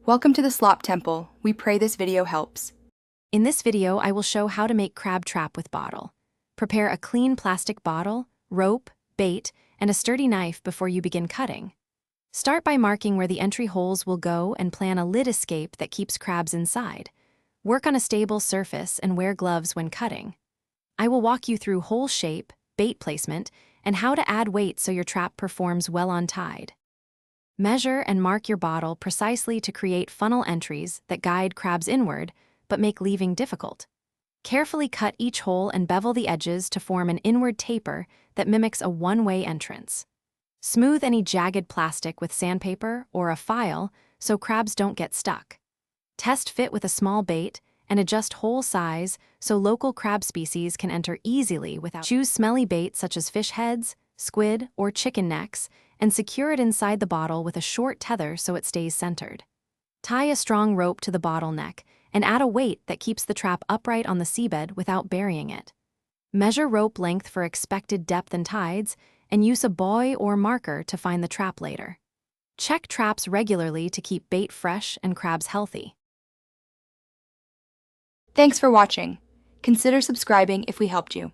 Welcome to the Slop Temple. We pray this video helps. In this video, I will show how to make crab trap with bottle. Prepare a clean plastic bottle, rope, bait, and a sturdy knife before you begin cutting. Start by marking where the entry holes will go and plan a lid escape that keeps crabs inside. Work on a stable surface and wear gloves when cutting. I will walk you through hole shape, bait placement, and how to add weight so your trap performs well on tide. Measure and mark your bottle precisely to create funnel entries that guide crabs inward, but make leaving difficult. Carefully cut each hole and bevel the edges to form an inward taper that mimics a one-way entrance. Smooth any jagged plastic with sandpaper or a file so crabs don't get stuck. Test fit with a small bait and adjust hole size so local crab species can enter easily without. Choose smelly bait such as fish heads, squid, or chicken necks, and secure it inside the bottle with a short tether so it stays centered. Tie a strong rope to the bottle neck and add a weight that keeps the trap upright on the seabed without burying it. Measure rope length for expected depth and tides, and use a buoy or marker to find the trap later. Check traps regularly to keep bait fresh and crabs healthy. Thanks for watching. Consider subscribing if we helped you.